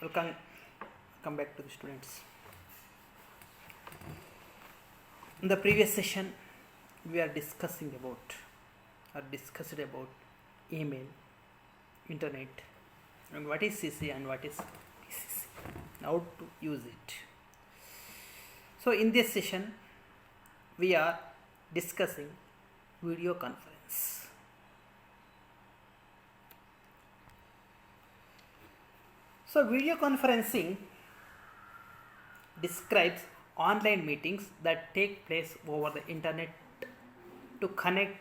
Welcome, come back to the students. In the previous session, we are discussing about or discussed about email, internet, and what is CC and what is PCC. How to use it. So in this session, we are discussing video conference. So video conferencing describes online meetings that take place over the internet to connect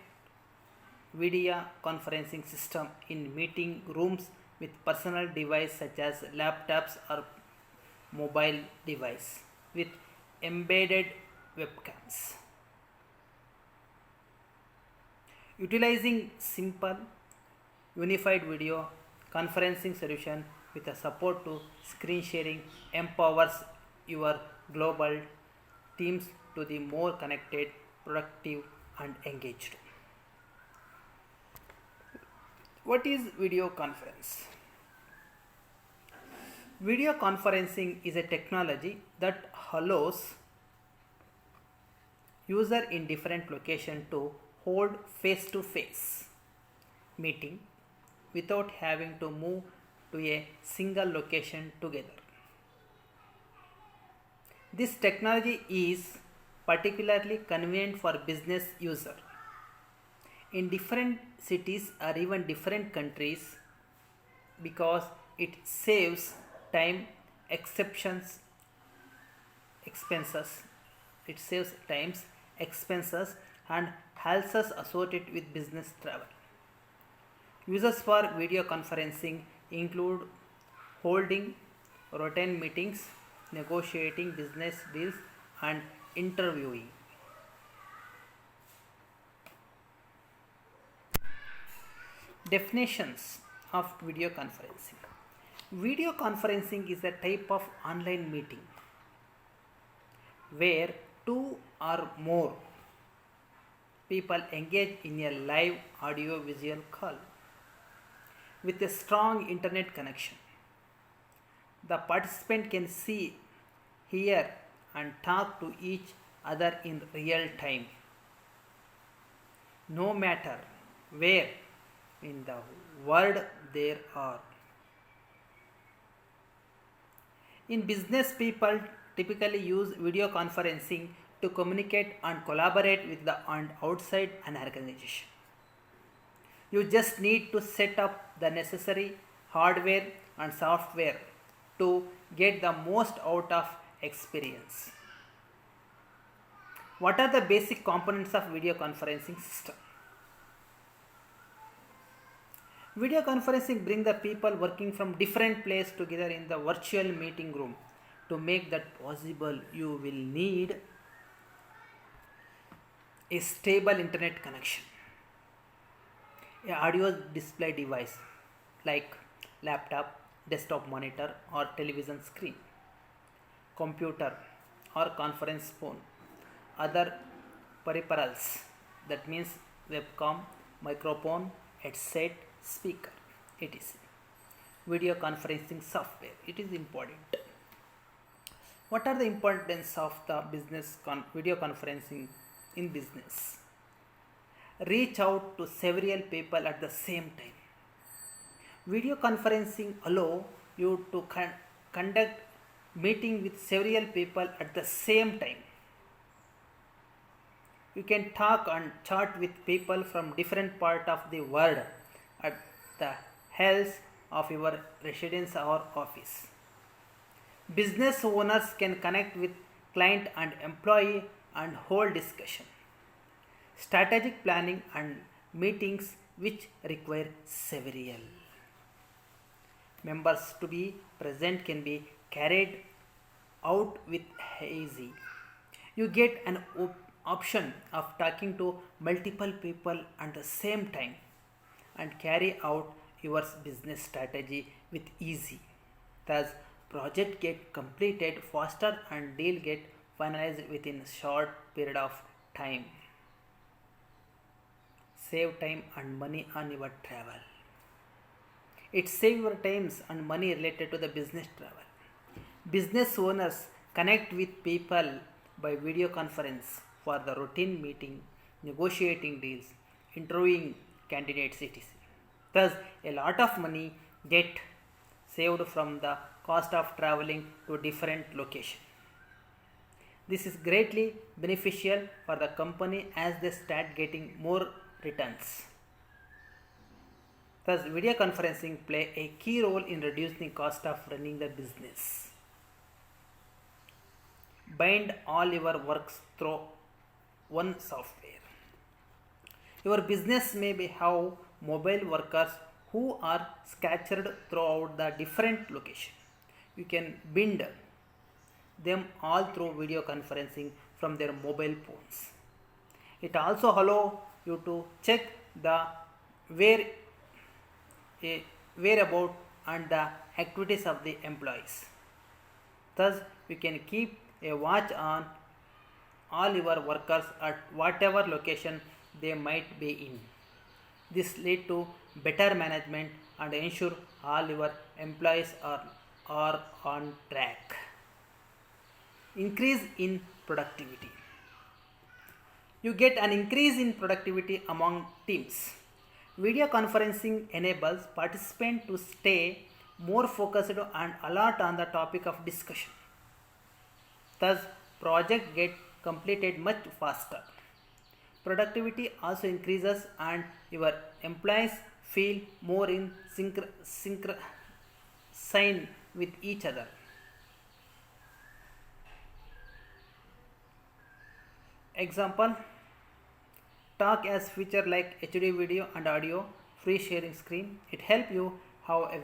video conferencing system in meeting rooms with personal device such as laptops or mobile device with embedded webcams. Utilizing simple unified video conferencing solution with a support to screen sharing empowers your global teams to be more connected, productive and engaged. What is video conference? Video conferencing is a technology that allows user in different location to hold face-to-face meeting without having to move to a single location together. This technology is particularly convenient for business user in different cities or even different countries because it saves time, expenses, and helps us associate with business travel. Uses for video conferencing include holding routine meetings, negotiating business deals, and interviewing. Definitions of video conferencing. Video conferencing is a type of online meeting where two or more people engage in a live audio visual call with a strong internet connection. The participant can see, hear, and talk to each other in real time, no matter where in the world they are. In business, people typically use video conferencing to communicate and collaborate with the outside an organization. You just need to set up the necessary hardware and software to get the most out of experience. What are the basic components of video conferencing system? Video conferencing brings the people working from different places together in the virtual meeting room. To make that possible, you will need a stable internet connection, an audio display device like laptop, desktop monitor or television screen, computer or conference phone, other peripherals, that means webcam, microphone, headset, speaker, etc. Video conferencing software, it is important. What are the importance of the video conferencing in business? Reach out to several people at the same time. Video conferencing allow you to conduct meeting with several people at the same time. You can talk and chat with people from different part of the world at the house of your residence or office. Business owners can connect with client and employee and hold discussion. Strategic planning and meetings which require several members to be present can be carried out with easy. You get an option of talking to multiple people at the same time and carry out your business strategy with easy. Thus, project get completed faster and deal get finalized within a short period of time. Save time and money on your travel. It saves your times and money related to the business travel. Business owners connect with people by video conference for the routine meeting, negotiating deals, interviewing candidates, etc. Thus, a lot of money get saved from the cost of traveling to different locations. This is greatly beneficial for the company as they start getting more returns. Thus, video conferencing play a key role in reducing cost of running the business. Bind all your works through one software. Your business may be have mobile workers who are scattered throughout the different locations. You can bind them all through video conferencing from their mobile phones. It also allows you to check the where whereabout and the activities of the employees. Thus, you can keep a watch on all your workers at whatever location they might be in. This leads to better management and ensure all your employees are on track. Increase in productivity. You get an increase in productivity among teams. Video conferencing enables participants to stay more focused and alert on the topic of discussion. Thus, projects get completed much faster. Productivity also increases and your employees feel more in sync with each other. Example, talk as feature like HD video and audio, free sharing screen. It helps you have a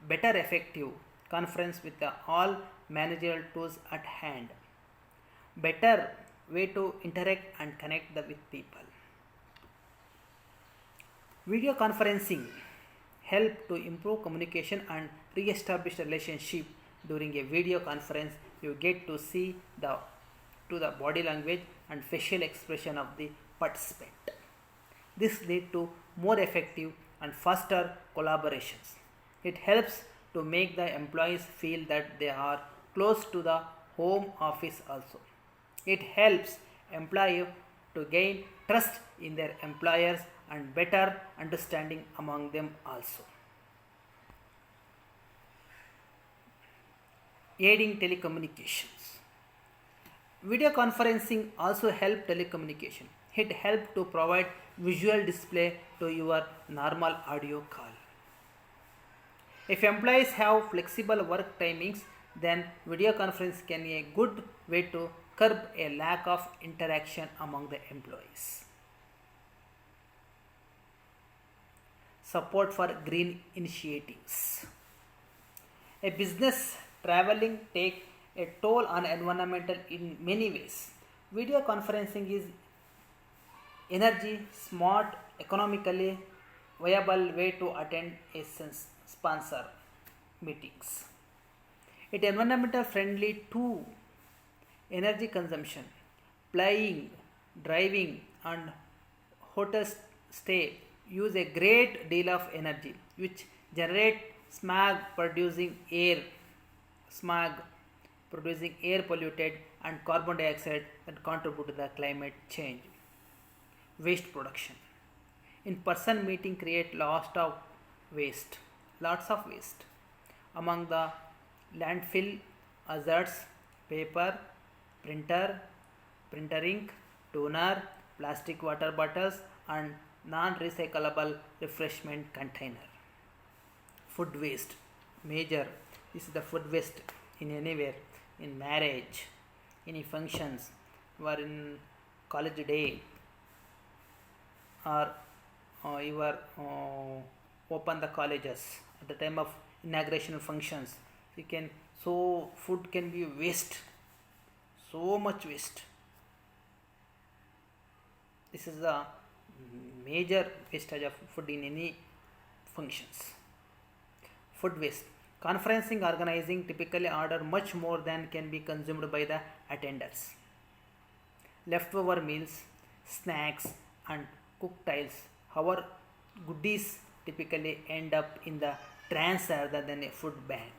better effective conference with all managerial tools at hand. Better way to interact and connect with people. Video conferencing help to improve communication and re-establish relationship. During a video conference, you get to see the body language and facial expression of the participant. This leads to more effective and faster collaborations. It helps to make the employees feel that they are close to the home office also. It helps employees to gain trust in their employers and better understanding among them also. Aiding telecommunications. Video conferencing also helps telecommunication. It helps to provide visual display to your normal audio call. If employees have flexible work timings, then video conference can be a good way to curb a lack of interaction among the employees. Support for green initiatives. A business traveling takes a toll on environmental in many ways. Video conferencing is energy smart, economically viable way to attend a sponsor meetings. It environmental friendly too. Energy consumption, flying, driving and hotel stay use a great deal of energy which generate smog producing air polluted and carbon dioxide that contribute to the climate change. Waste production. In-person meeting create lots of waste among the landfill hazards, paper, printer ink, toner, plastic water bottles and non-recyclable refreshment container. Food waste. Major. This is the food waste in anywhere, in marriage, any functions, or in college day, or you are open the colleges at the time of inauguration functions. You can food can be waste, so much waste. This is the major wastage of food in any functions. Food waste. Conferencing organizing typically order much more than can be consumed by the attenders. Leftover meals, snacks and cocktails. However, goodies typically end up in the trance rather than a food bank.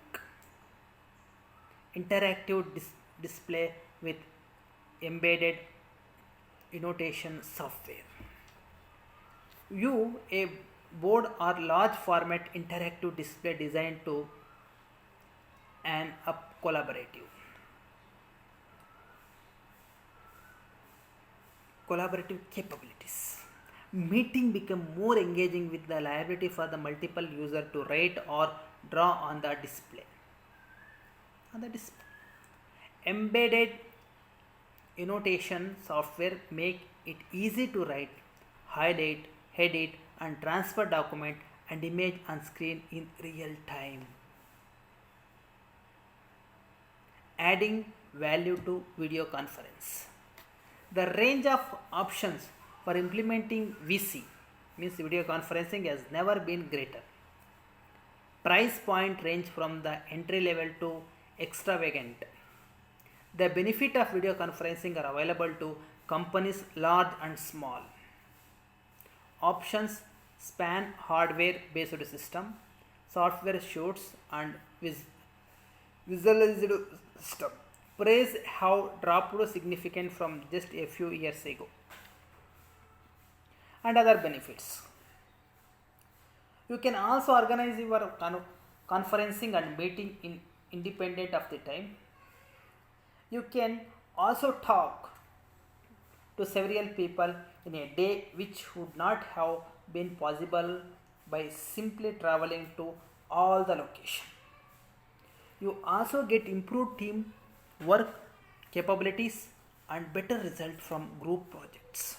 Interactive display with embedded annotation software. View a board or large format interactive display designed to an up collaborative capabilities. Meeting become more engaging with the liability for the multiple user to write or draw on the display. Embedded annotation software make it easy to write, highlight, edit and transfer document and image on screen in real time. Adding value to video conference. The range of options for implementing VC means video conferencing has never been greater. Price point range from the entry level to extravagant. The benefit of video conferencing are available to companies large and small. Options span hardware based system, software suites and visualized system. Price have dropped significant from just a few years ago. And other benefits. You can also organize your conferencing and meeting in independent of the time. You can also talk to several people in a day which would not have been possible by simply traveling to all the location. You also get improved team work capabilities and better result from group projects.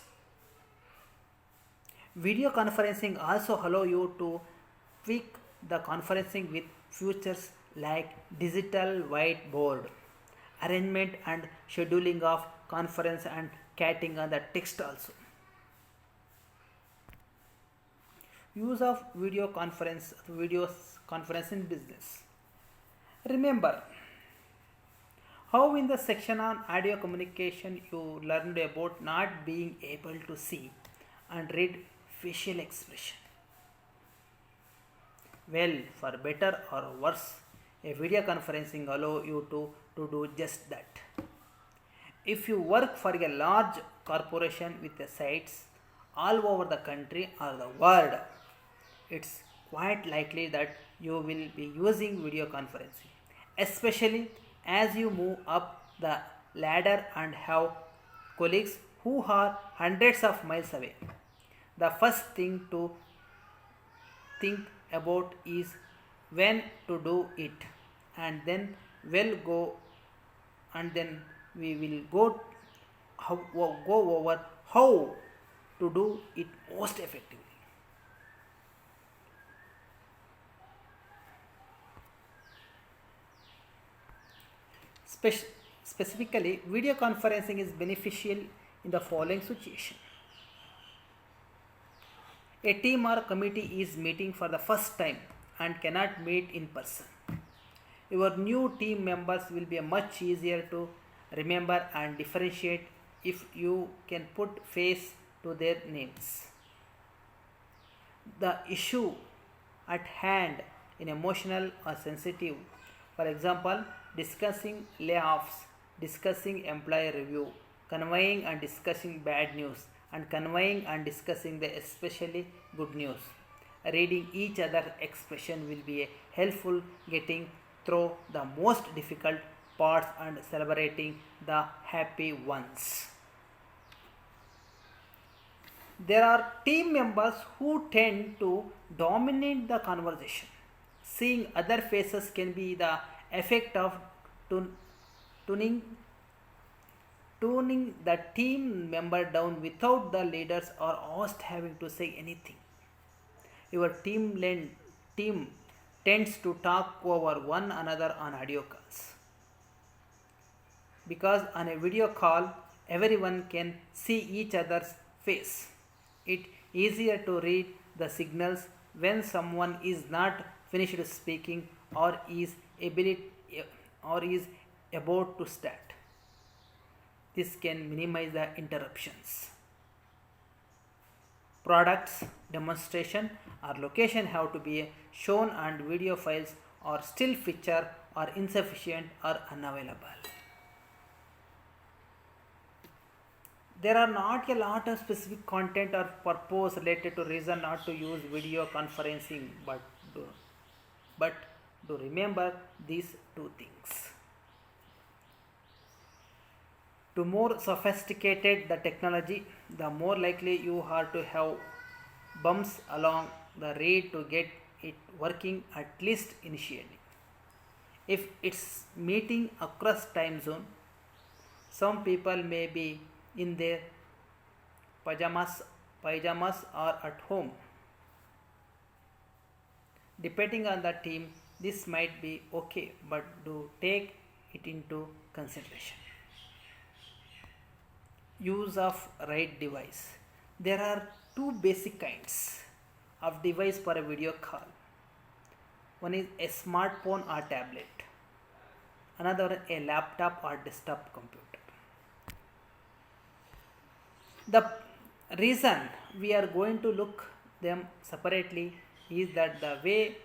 Video conferencing also allow you to tweak the conferencing with features like digital whiteboard, arrangement and scheduling of conference and catting on the text also. Use of video conference in business. Remember how in the section on audio communication you learned about not being able to see and read facial expression. Well, for better or worse, a video conferencing allow you to do just that. If you work for a large corporation with sites all over the country or the world, it's quite likely that you will be using video conferencing, especially as you move up the ladder and have colleagues who are hundreds of miles away. The first thing to think about is when to do it, and then we will go over how to do it most effectively. Specifically, video conferencing is beneficial in the following situation. A team or committee is meeting for the first time and cannot meet in person. Your new team members will be much easier to remember and differentiate if you can put face to their names. The issue at hand in emotional or sensitive, for example, discussing layoffs, discussing employee review, conveying and discussing bad news, and conveying and discussing the especially good news. Reading each other expression will be helpful getting through the most difficult parts and celebrating the happy ones. There are team members who tend to dominate the conversation. Seeing other faces can be the effect of tuning the team member down without the leaders or host having to say anything. Your team tends to talk over one another on audio calls. Because on a video call, everyone can see each other's face. It's easier to read the signals when someone is not finished speaking or is about to start. This can minimize the interruptions. products, demonstration, or location have to be shown, and video files or still picture are insufficient or unavailable. There are not a lot of specific content or purpose related to reason not to use video conferencing, but do remember these two things. To more sophisticated the technology, the more likely you are to have bumps along the way to get it working, at least initially. If it's meeting across time zone, some people may be in their pajamas or at home. Depending on the team, this might be okay, but do take it into consideration. Use of right device. There are two basic kinds of device for a video call. One is a smartphone or tablet. Another a laptop or desktop computer. The reason we are going to look them separately is that the way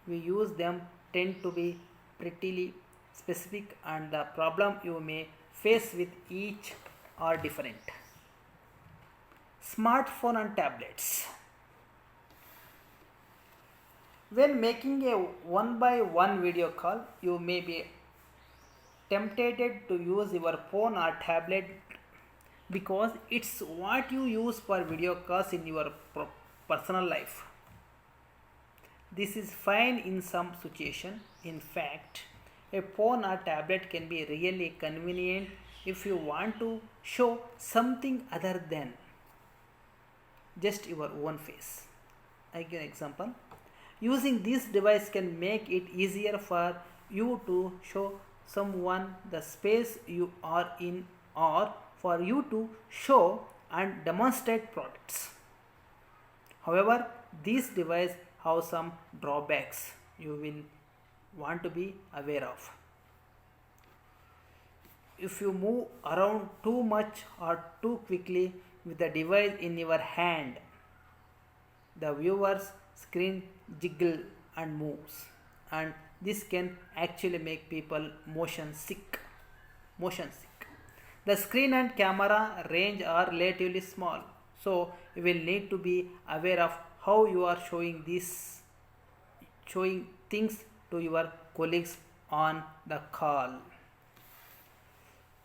we use them tend to be pretty specific, and the problem you may face with each are different. Smartphone and tablets. When making a one by one video call, you may be tempted to use your phone or tablet because it's what you use for video calls in your personal life. This is fine in some situation. In fact, a phone or tablet can be really convenient if you want to show something other than just your own face. I give an example. Using this device can make it easier for you to show someone the space you are in, or for you to show and demonstrate products. However, these devices have some drawbacks you will want to be aware of. If you move around too much or too quickly with the device in your hand, the viewer's screen jiggle and moves, and this can actually make people motion sick. The screen and camera range are relatively small, so you will need to be aware of how you are showing things to your colleagues on the call.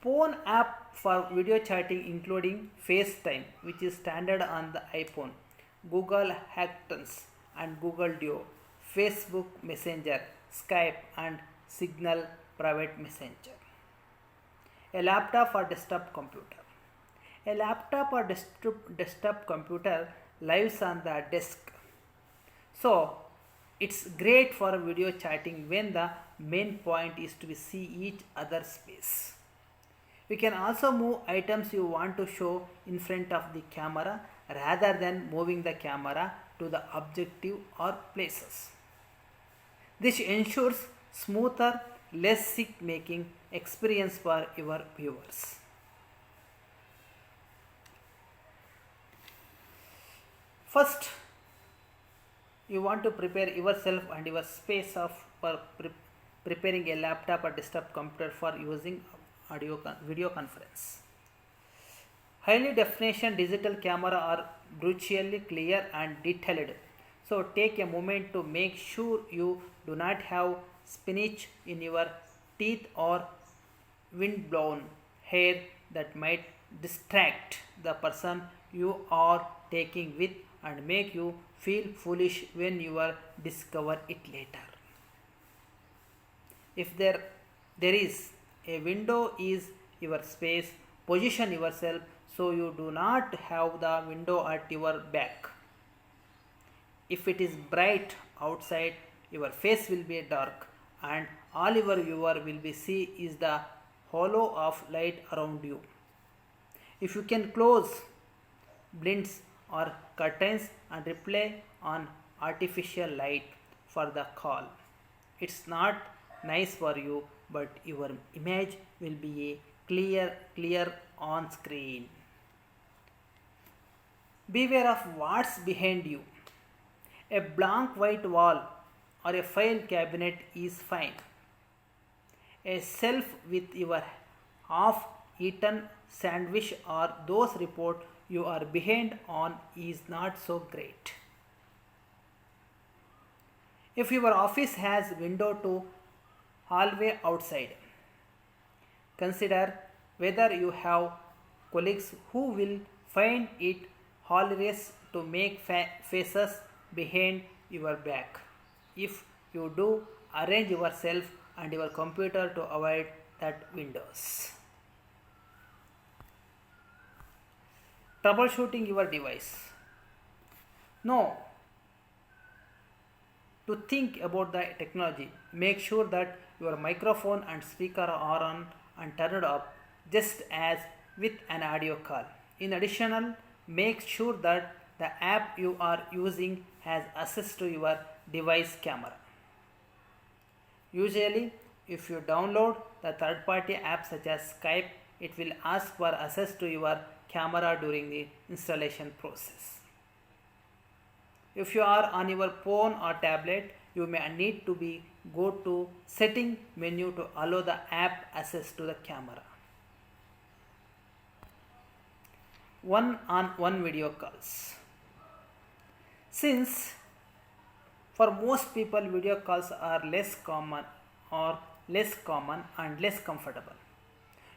Phone app for video chatting including FaceTime, which is standard on the iPhone, Google Hangouts and Google Duo, Facebook Messenger, Skype and Signal Private Messenger. A laptop or desktop computer. A laptop or desktop computer lives on the desk, so it's great for video chatting when the main point is to see each other's space. You can also move items you want to show in front of the camera rather than moving the camera to the objective or places. This ensures smoother, less sick making experience for your viewers. First, you want to prepare yourself and your space for preparing a laptop or desktop computer for using video conference. Highly definition digital camera are brutally clear and detailed, so take a moment to make sure you do not have spinach in your teeth or windblown hair that might distract the person you are taking with and make you feel foolish when you discover it later. If there is a window is your space, position yourself so you do not have the window at your back. If it is bright outside, your face will be dark and all your viewer will be see is the halo of light around you. If you can close blinds or curtains and rely on artificial light for the call, it's not nice for you, but your image will be clear on screen. Beware of what's behind you. A blank white wall or a file cabinet is fine. A shelf with your half eaten sandwich or those report you are behind on is not so great. If your office has window to hallway outside, consider whether you have colleagues who will find it hilarious to make faces behind your back. If you do, arrange yourself and your computer to avoid that windows. Troubleshooting your device. No, to think about the technology, make sure that your microphone and speaker are on and turned up just as with an audio call. In addition, make sure that the app you are using has access to your device camera. Usually, if you download the third party app such as Skype, it will ask for access to your camera during the installation process. If you are on your phone or tablet, you may need to go to setting menu to allow the app access to the camera. One-on-one video calls. Since for most people video calls are less common and less comfortable,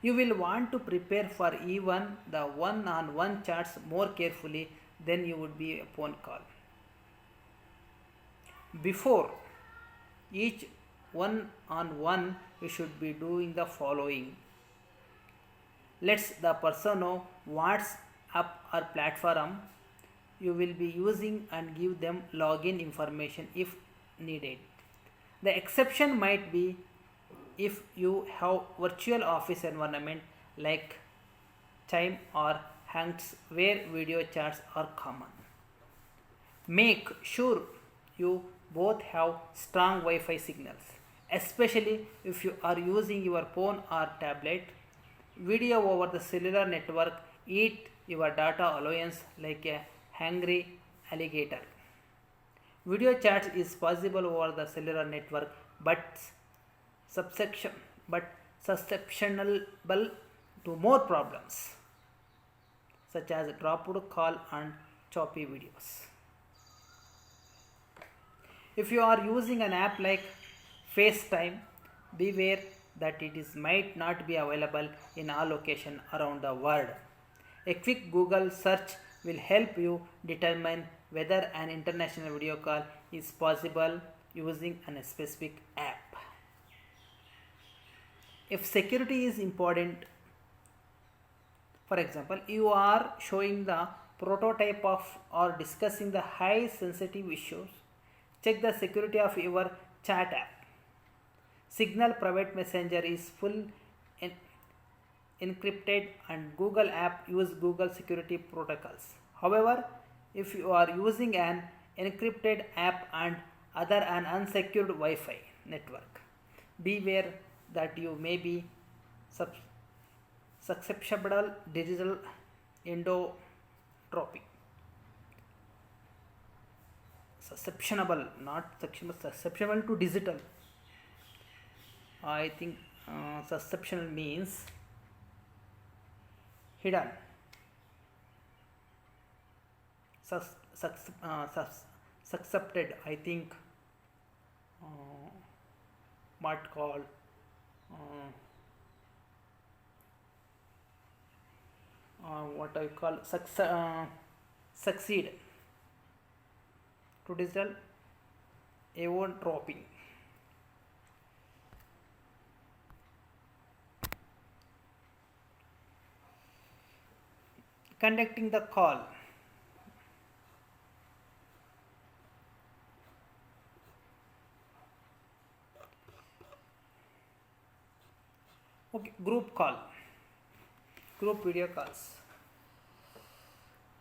you will want to prepare for even the one-on-one chats more carefully than you would be a phone call. Before each one-on-one, you should be doing the following. Let the person know what's up or platform you will be using and give them login information if needed. The exception might be if you have virtual office environment like Time or Hangout where video chats are common. Make sure you both have strong Wi-Fi signals, especially if you are using your phone or tablet. Video over the cellular network eat your data allowance like a hungry alligator. Video chats is possible over the cellular network but susceptible to more problems such as dropped call and choppy videos. If you are using an app like FaceTime, beware that might not be available in all locations around the world. A quick Google search will help you determine whether an international video call is possible using a specific app. If security is important, for example, you are showing the prototype of or discussing the high sensitive issues, check the security of your chat app. Signal private messenger is full encrypted and Google app use Google security protocols. However, if you are using an encrypted app and other an unsecured Wi-Fi network, beware that you may be susceptible digital endotropy. Susceptible to digital. I think susceptible means hidden. Suscepted, I think what called what I call succeed to digital eventropy. Conducting the call. Okay, group video calls.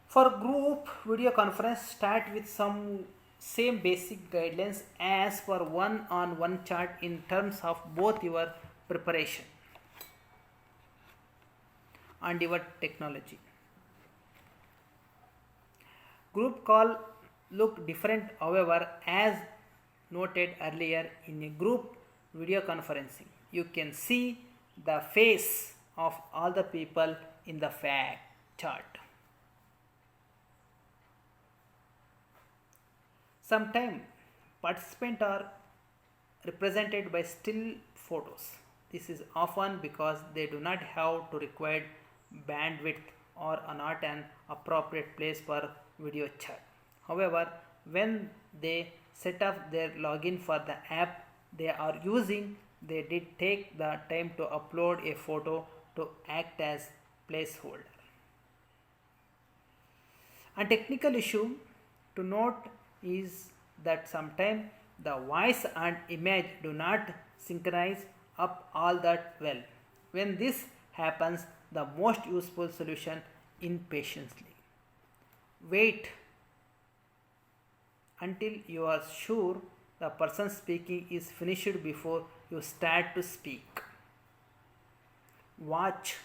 For group video conference, start with some same basic guidelines as for one-on-one chat in terms of both your preparation and your technology. Group call look different, however, as noted earlier in a group video conferencing. You can see the face of all the people in the fact chart. Sometimes participants are represented by still photos. This is often because they do not have to required bandwidth or are not an appropriate place for video chat. However, when they set up their login for the app they are using, they did take the time to upload a photo to act as placeholder. A technical issue to note is that sometimes the voice and image do not synchronize up all that well. When this happens, the most useful solution is patiently wait until you are sure the person speaking is finished before you start to speak. Watch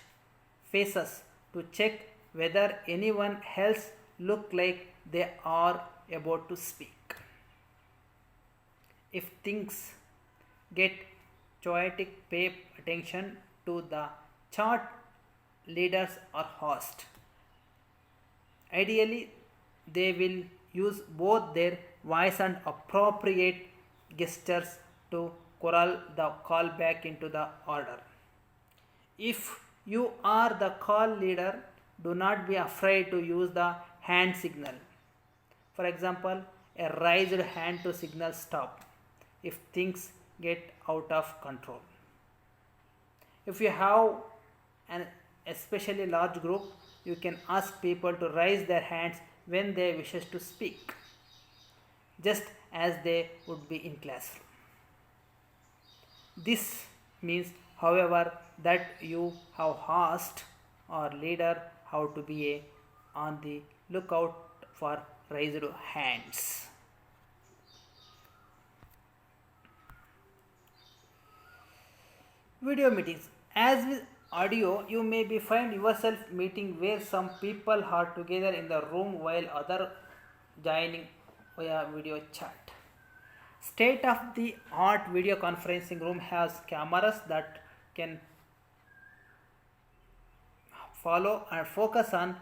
faces to check whether anyone else look like they are about to speak. If things get chaotic, pay attention to the chart leaders or host. Ideally, they will use both their voice and appropriate gestures to corral the call back into the order. If you are the call leader, do not be afraid to use the hand signal. For example, a raised hand to signal stop if things get out of control. If you have an especially large group, you can ask people to raise their hands when they wish to speak, just as they would be in classroom. This means, however, that you have host or leader how to be on the lookout for raised hands. Video meetings. As with audio, you may be find yourself meeting where some people are together in the room while other joining via video chat. State of the art video conferencing room has cameras that can follow and focus on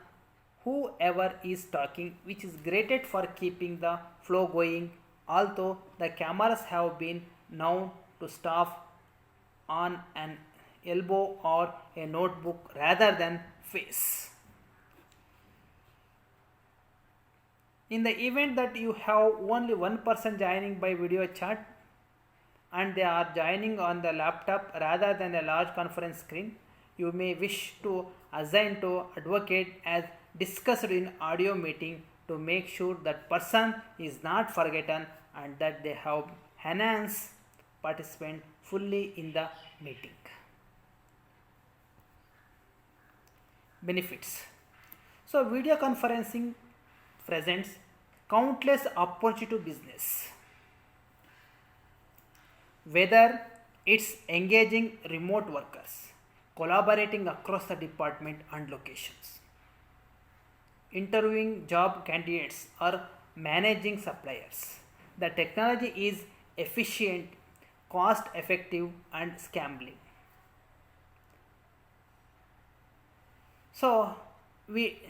whoever is talking, which is great for keeping the flow going, although the cameras have been known to stop on an elbow or a notebook rather than face. In the event that you have only one person joining by video chat and they are joining on the laptop rather than a large conference screen, you may wish to assign to advocate as discussed in audio meeting to make sure that person is not forgotten and that they have enhanced participant fully in the meeting. Benefits. So video conferencing presents countless opportunity to business. Whether it's engaging remote workers, collaborating across the department and locations, interviewing job candidates or managing suppliers. The technology is efficient, cost effective and scalable. So we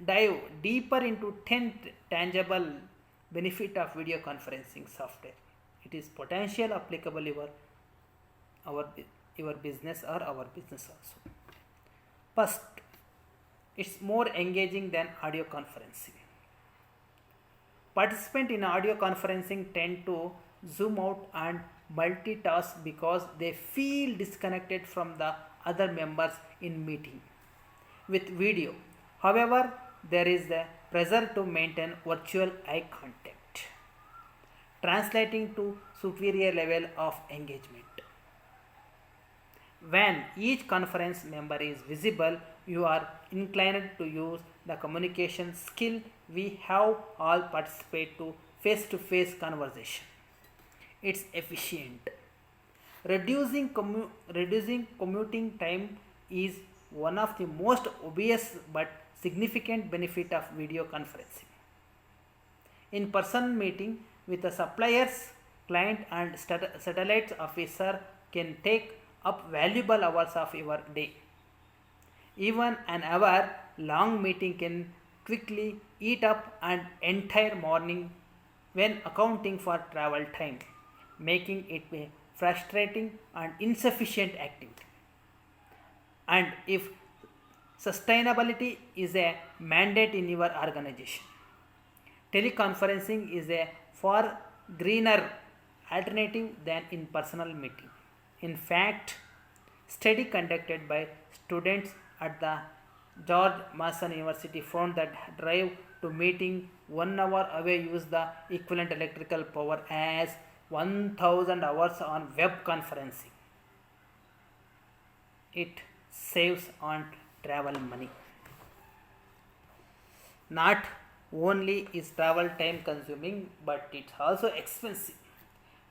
dive deeper into 10 tangible benefit of video conferencing software. It is potential applicable your business or our business also. First, it's more engaging than audio conferencing. Participants in audio conferencing tend to zoom out and multitask because they feel disconnected from the other members in meeting. With video, however, there is the pressure to maintain virtual eye contact, translating to superior level of engagement. When each conference member is visible, you are inclined to use the communication skill we have all participate to face conversation. It's efficient. Reducing commuting time is one of the most obvious but significant benefit of video conferencing. In-person meeting with a supplier's client and satellite officer can take up valuable hours of your day. Even an hour long meeting can quickly eat up an entire morning when accounting for travel time, making it a frustrating and insufficient activity. And if sustainability is a mandate in your organization, teleconferencing is a far greener alternative than in personal meeting. In fact, study conducted by students at the George Mason University found that drive to meeting 1 hour away use the equivalent electrical power as 1000 hours on web conferencing. It saves on travel money. Not only is travel time consuming, but it's also expensive.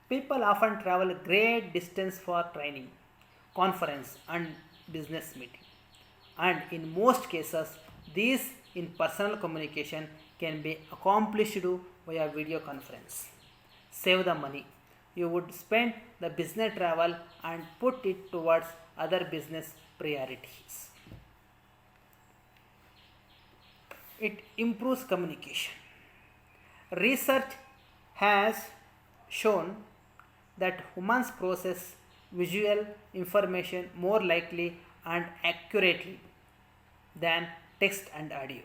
People often travel great distance for training, conference, and business meeting. And in most cases, these in personal communication can be accomplished via video conference. Save the money. You would spend the business travel and put it towards other business priorities. It improves communication. Research has shown that humans process visual information more likely and accurately than text and audio.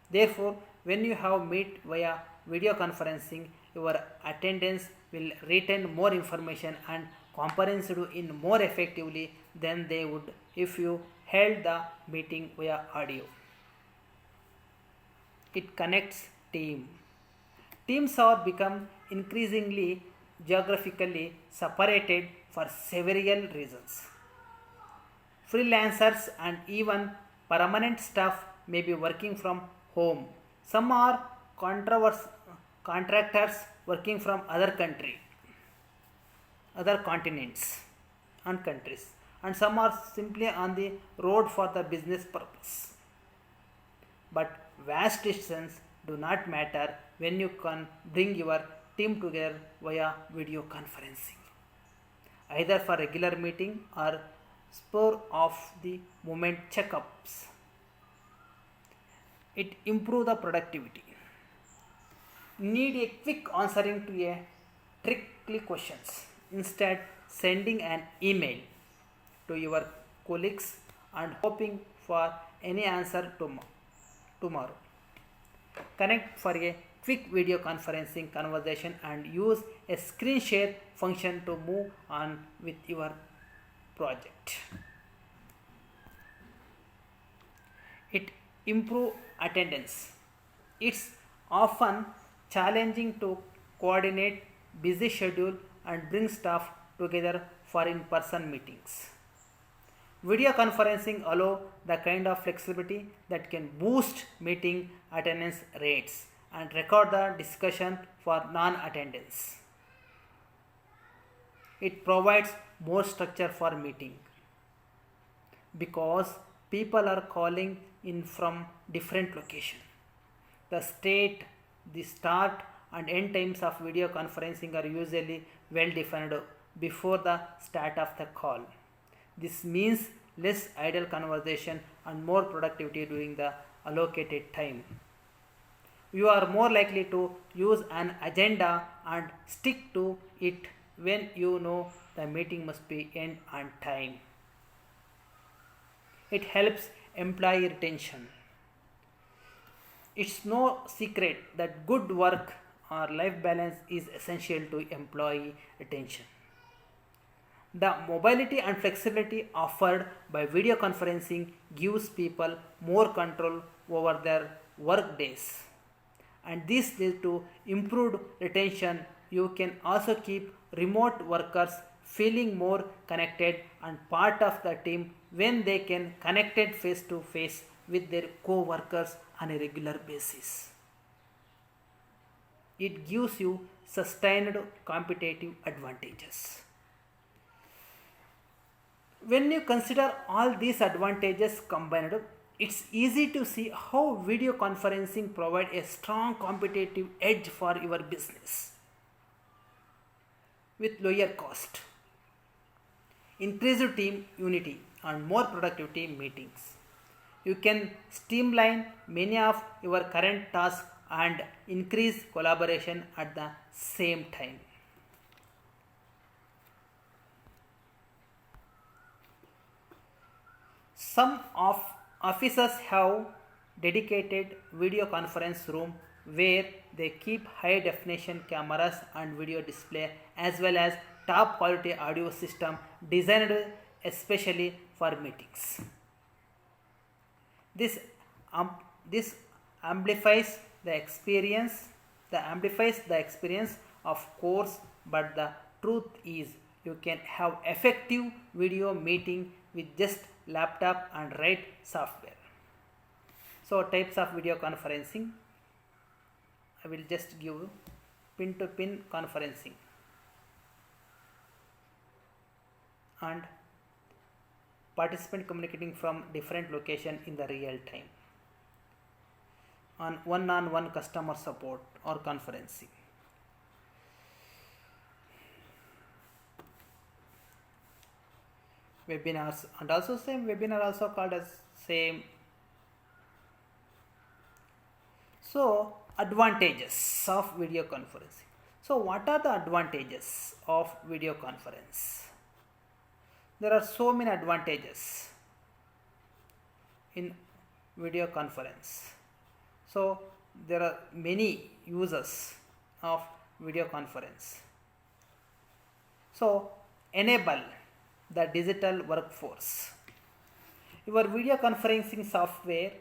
Therefore, when you have meet via video conferencing, your attendance will retain more information and comprehend in more effectively than they would if you held the meeting via audio. It connects team. Teams have become increasingly geographically separated for several reasons. Freelancers and even permanent staff may be working from home. Some are contractors working from other continents and countries, and some are simply on the road for the business purpose. But vast distance do not matter when you can bring your team together via video conferencing, either for regular meeting or spur of the moment checkups. It improves the productivity. Need a quick answering to a tricky questions. Instead, sending an email to your colleagues and hoping for any answer tomorrow. Connect for a quick video conferencing conversation and use a screen share function to move on with your project. It improves attendance. It's often challenging to coordinate busy schedule and bring staff together for in-person meetings. Video conferencing allow the kind of flexibility that can boost meeting attendance rates and record the discussion for non-attendance. It provides more structure for meeting because people are calling in from different locations. The start and end times of video conferencing are usually well defined before the start of the call. This means less idle conversation and more productivity during the allocated time. You are more likely to use an agenda and stick to it when you know the meeting must be end on time. It helps employee retention. It's no secret that good work or life balance is essential to employee retention. The mobility and flexibility offered by video conferencing gives people more control over their work days. And this leads to improved retention. You can also keep remote workers feeling more connected and part of the team when they can connect face to face with their co-workers on a regular basis. It gives you sustained competitive advantages. When you consider all these advantages combined, It's easy to see how video conferencing provides a strong competitive edge for your business with lower cost, increased team unity, and more productivity meetings. You can streamline many of your current tasks and increase collaboration at the same time. Some of offices have dedicated video conference room where they keep high definition cameras and video display as well as top quality audio system designed especially for meetings. This this amplifies the experience of course, but the truth is you can have effective video meeting with just laptop and right software. So types of video conferencing, I will just give pin to pin conferencing and participant communicating from different location in the real time, on one-on-one customer support or conferencing. Webinars, and also same webinar also called as same. So advantages of video conferencing. So what are the advantages of video conference? There are so many advantages in video conference. So there are many uses of video conference. So enable the digital workforce. Your video conferencing software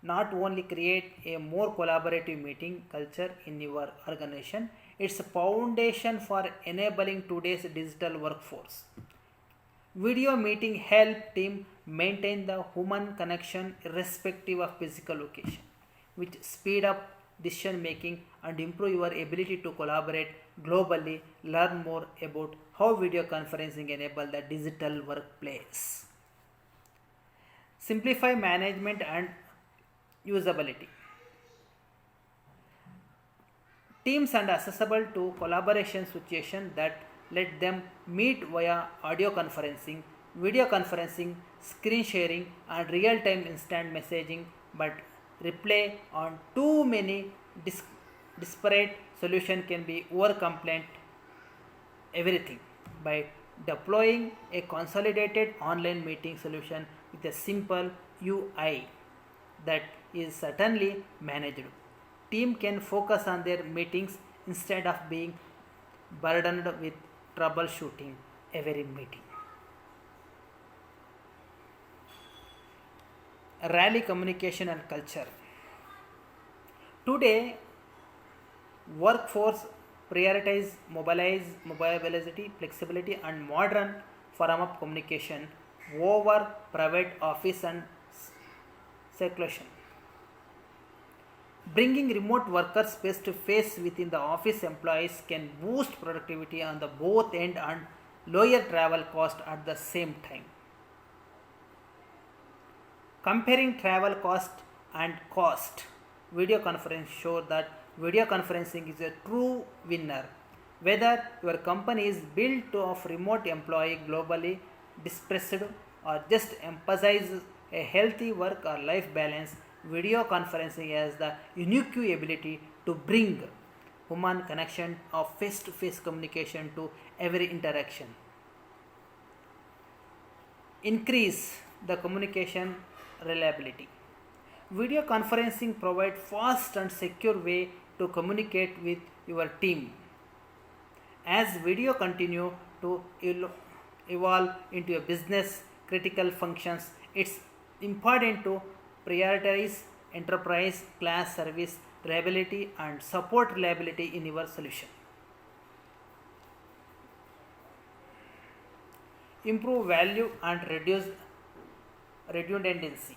not only create a more collaborative meeting culture in your organization, it's a foundation for enabling today's digital workforce. Video meeting help team maintain the human connection irrespective of physical location, which speed up decision making and improve your ability to collaborate globally. Learn more about how video conferencing enable the digital workplace. Simplify management and usability. Teams and accessible to collaboration situation that let them meet via audio conferencing, video conferencing, screen sharing, and real-time instant messaging, but rely on too many disparate solutions can be overcomplicate everything. By deploying a consolidated online meeting solution with a simple UI that is certainly managed, team can focus on their meetings instead of being burdened with troubleshooting every meeting. Rally communication and culture. Today, workforce prioritize mobility, flexibility, and modern form of communication over private office and seclusion. Bringing remote workers face to face within the office employees can boost productivity on the both end and lower travel cost at the same time. Comparing travel cost and cost, video conference show that video conferencing is a true winner. Whether your company is built to of remote employee globally dispersed or just emphasizes a healthy work or life balance, video conferencing has the unique ability to bring human connection of face-to-face communication to every interaction. Increase the communication reliability. Video conferencing provides fast and secure way to communicate with your team. As video continue to evolve into a business critical functions, it's important to prioritize enterprise class service reliability and support reliability in your solution. Improve value and reduce redundancy.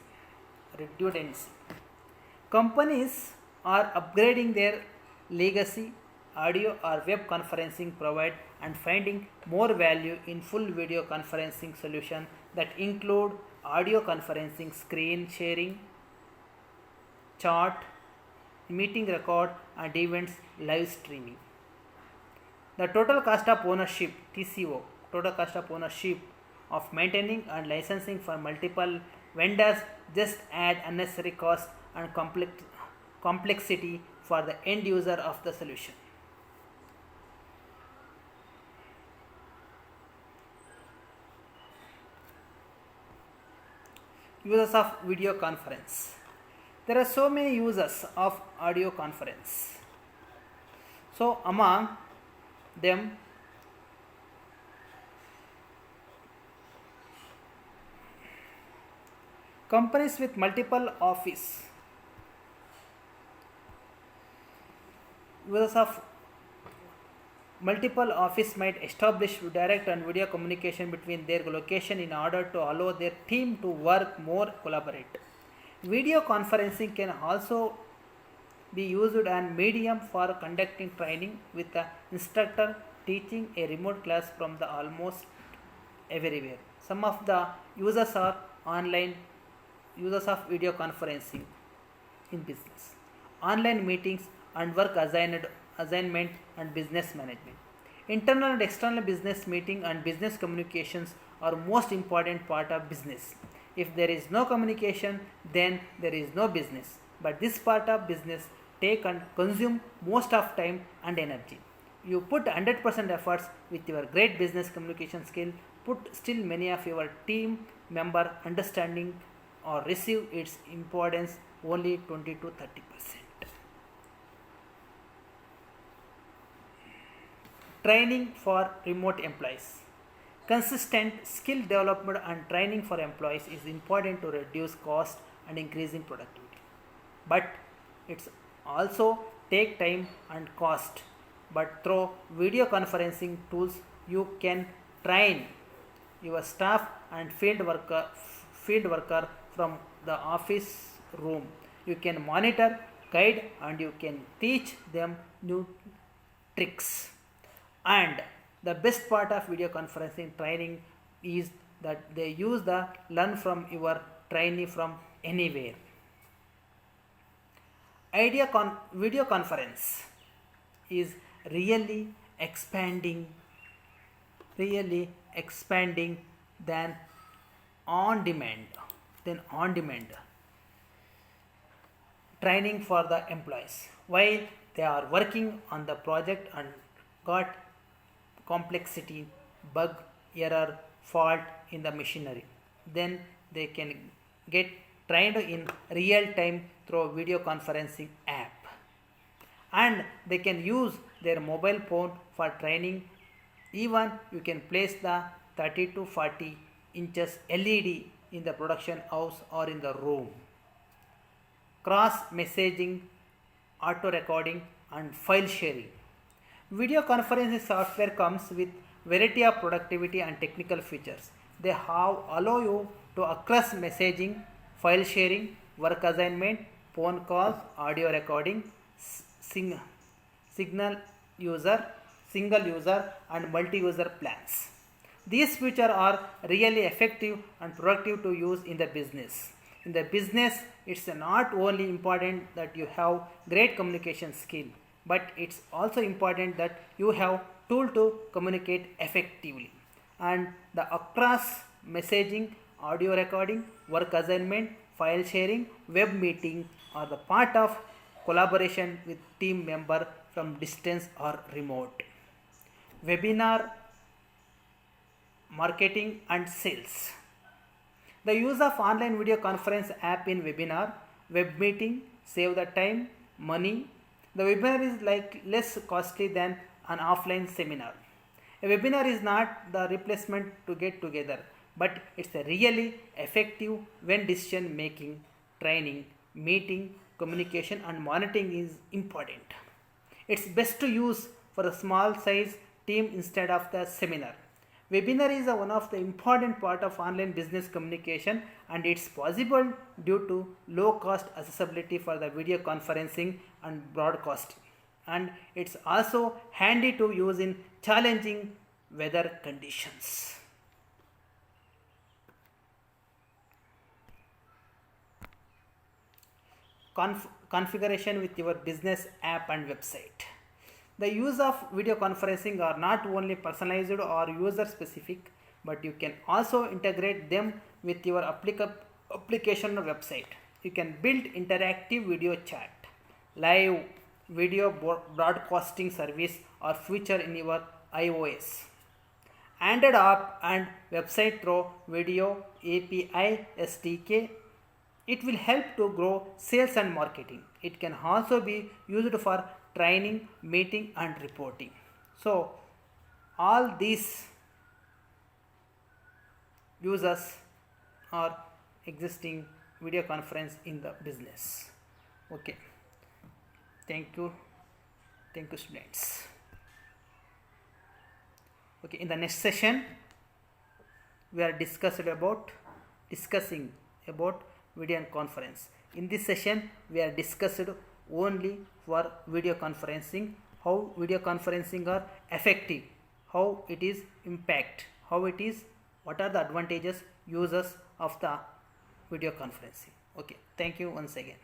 Companies are upgrading their legacy audio or web conferencing provide and finding more value in full video conferencing solution that include audio conferencing, screen sharing, chat, meeting record, and events live streaming. The total cost of ownership (TCO), total cost of ownership of maintaining and licensing for multiple vendors just add unnecessary cost and complexity for the end user of the solution. Uses of video conference. There are so many uses of audio conference. So among them, companies with multiple office users of multiple office might establish direct and video communication between their location in order to allow their team to work more collaborate. Video conferencing can also be used as medium for conducting training with the instructor teaching a remote class from the almost everywhere. Some of the users are online users of video conferencing in business, online meetings and work assignment and business management. Internal and external business meeting and business communications are most important part of business. If there is no communication, then there is no business. But this part of business take and consume most of time and energy. You put 100% efforts with your great business communication skill, put still many of your team member understanding or receive its importance only 20 to 30%. Training for remote employees. Consistent skill development and training for employees is important to reduce cost and increasing productivity. But it's also take time and cost. But through video conferencing tools, you can train your staff and field worker from the office room. You can monitor, guide, and you can teach them new tricks. And the best part of video conferencing training is that they use the learn from your trainee from anywhere. Video conference is really expanding than on demand training for the employees while they are working on the project and got complexity, bug, error, fault in the machinery. Then they can get trained in real time through video conferencing app. And they can use their mobile phone for training. Even you can place the 30 to 40 inches LED in the production house or in the room. Cross messaging, auto recording and file sharing. Video conferencing software comes with variety of productivity and technical features. They allow you to access messaging, file sharing, work assignment, phone calls, audio recording, single user and multi-user plans. These features are really effective and productive to use in the business. In the business, it's not only important that you have great communication skill, but it's also important that you have tool to communicate effectively. And the across messaging, audio recording, work assignment, file sharing, web meeting are the part of collaboration with team member from distance or remote. Webinar marketing and sales. The use of online video conference app in webinar, web meeting save the time, money. The webinar is less costly than an offline seminar. A webinar is not the replacement to get together, but it's a really effective when decision making, training, meeting, communication and monitoring is important. It's best to use for a small size team instead of the seminar. Webinar is one of the important part of online business communication and it's possible due to low cost accessibility for the video conferencing and broadcasting. And it's also handy to use in challenging weather conditions. configuration with your business app and website. The use of video conferencing are not only personalized or user specific, but you can also integrate them with your application or website. You can build interactive video chat, live video broadcasting service or feature in your iOS, Android app and website through video API SDK. It will help to grow sales and marketing. It can also be used for training, meeting and reporting. So all these users are existing video conference in the business. Okay, thank you students. Okay, in the next session we are discussing about video conference. In this session we are discussed only for video conferencing, how video conferencing are effective, how it is impact, what are the advantages, uses of the video conferencing. Okay, thank you once again.